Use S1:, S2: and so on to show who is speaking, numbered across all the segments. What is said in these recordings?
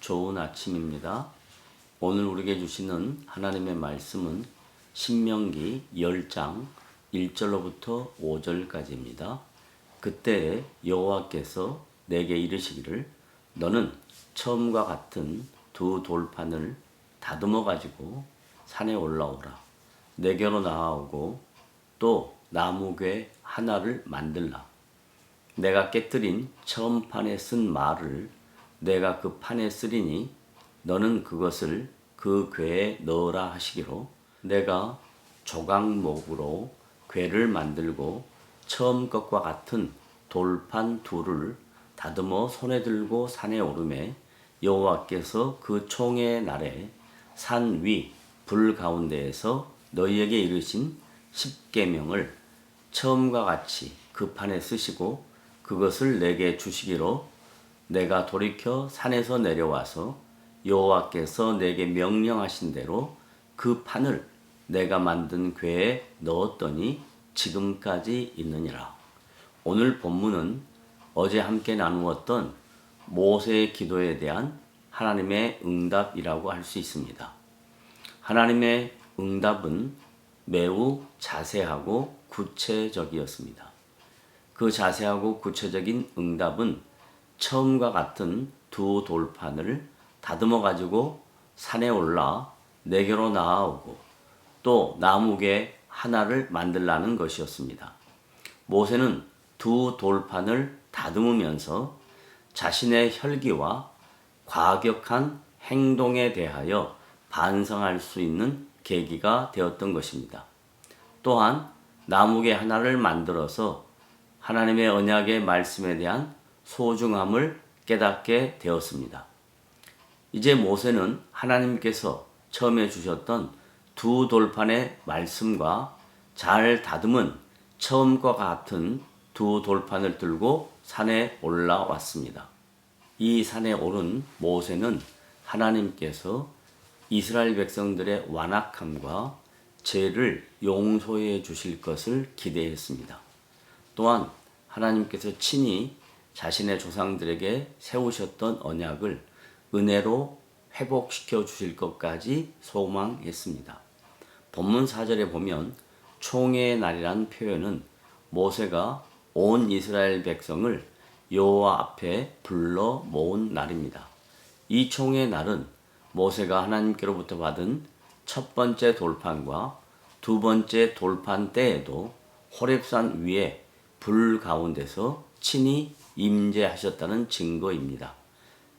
S1: 좋은 아침입니다. 오늘 우리에게 주시는 하나님의 말씀은 신명기 10장 1절로부터 5절까지입니다. 그때 여호와께서 내게 이르시기를 너는 처음과 같은 두 돌판을 다듬어 가지고 산에 올라오라. 내게로 나아오고 또 나무괴 하나를 만들라. 내가 깨뜨린 처음 판에 쓴 말을 내가 그 판에 쓰리니 너는 그것을 그 궤에 넣으라 하시기로 내가 조각목으로 궤를 만들고 처음 것과 같은 돌판 둘을 다듬어 손에 들고 산에 오르매 여호와께서 그 총회 날에 산 위 불 가운데에서 너희에게 이르신 십계명을 처음과 같이 그 판에 쓰시고 그것을 내게 주시기로 내가 돌이켜 산에서 내려와서 여호와께서 내게 명령하신 대로 그 판을 내가 만든 궤에 넣었더니 지금까지 있느니라. 오늘 본문은 어제 함께 나누었던 모세의 기도에 대한 하나님의 응답이라고 할 수 있습니다. 하나님의 응답은 매우 자세하고 구체적이었습니다. 그 자세하고 구체적인 응답은 처음과 같은 두 돌판을 다듬어 가지고 산에 올라 내게로 나아오고 또 나무괴 하나를 만들라는 것이었습니다. 모세는 두 돌판을 다듬으면서 자신의 혈기와 과격한 행동에 대하여 반성할 수 있는 계기가 되었던 것입니다. 또한 나무괴 하나를 만들어서 하나님의 언약의 말씀에 대한 소중함을 깨닫게 되었습니다. 이제 모세는 하나님께서 처음에 주셨던 두 돌판의 말씀과 잘 다듬은 처음과 같은 두 돌판을 들고 산에 올라왔습니다. 이 산에 오른 모세는 하나님께서 이스라엘 백성들의 완악함과 죄를 용서해 주실 것을 기대했습니다. 또한 하나님께서 친히 자신의 조상들에게 세우셨던 언약을 은혜로 회복시켜 주실 것까지 소망했습니다. 본문 4절에 보면 총회의 날이란 표현은 모세가 온 이스라엘 백성을 여호와 앞에 불러 모은 날입니다. 이 총회의 날은 모세가 하나님께로부터 받은 첫 번째 돌판과 두 번째 돌판 때에도 호렙산 위에 불 가운데서 친히 임재하셨다는 증거입니다.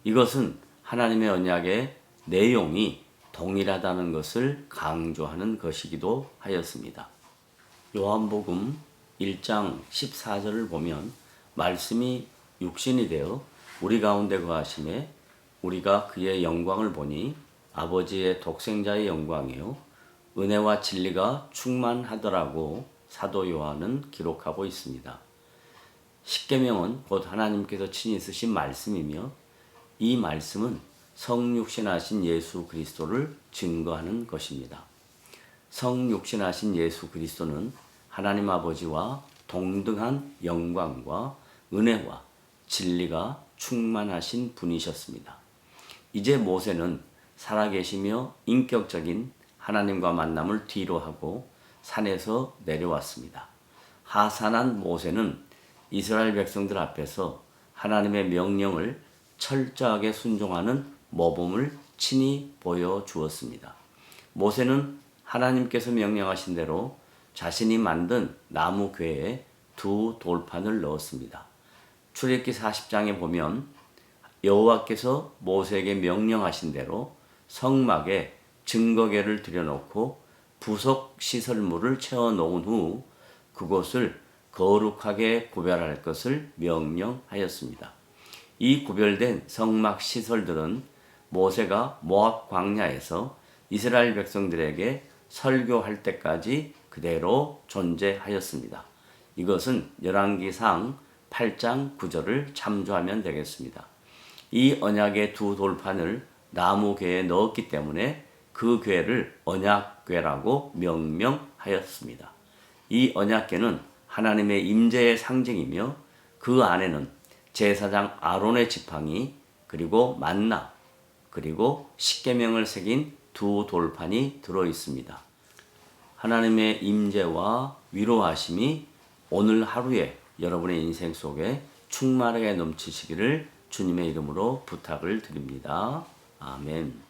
S1: 이것은 하나님의 언약의 내용이 동일하다는 것을 강조하는 것이기도 하였습니다. 요한복음 1장 14절을 보면 말씀이 육신이 되어 우리 가운데 거하심에 우리가 그의 영광을 보니 아버지의 독생자의 영광이요 은혜와 진리가 충만하더라고 사도 요한은 기록하고 있습니다. 십계명은 곧 하나님께서 친히 쓰신 말씀이며 이 말씀은 성육신하신 예수 그리스도를 증거하는 것입니다. 성육신하신 예수 그리스도는 하나님 아버지와 동등한 영광과 은혜와 진리가 충만하신 분이셨습니다. 이제 모세는 살아계시며 인격적인 하나님과 만남을 뒤로하고 산에서 내려왔습니다. 하산한 모세는 이스라엘 백성들 앞에서 하나님의 명령을 철저하게 순종하는 모범을 친히 보여주었습니다. 모세는 하나님께서 명령하신 대로 자신이 만든 나무 궤에 두 돌판을 넣었습니다. 출애굽기 40장에 보면 여호와께서 모세에게 명령하신 대로 성막에 증거궤를 들여놓고 부속 시설물을 채워놓은 후 그곳을 거룩하게 구별할 것을 명령하였습니다. 이 구별된 성막 시설들은 모세가 모압 광야에서 이스라엘 백성들에게 설교할 때까지 그대로 존재하였습니다. 이것은 열왕기상 8장 9절을 참조하면 되겠습니다. 이 언약의 두 돌판을 나무 궤에 넣었기 때문에 그 궤를 언약궤라고 명명하였습니다. 이 언약궤는 하나님의 임재의 상징이며 그 안에는 제사장 아론의 지팡이 그리고 만나 그리고 십계명을 새긴 두 돌판이 들어 있습니다. 하나님의 임재와 위로하심이 오늘 하루에 여러분의 인생 속에 충만하게 넘치시기를 주님의 이름으로 부탁을 드립니다. 아멘.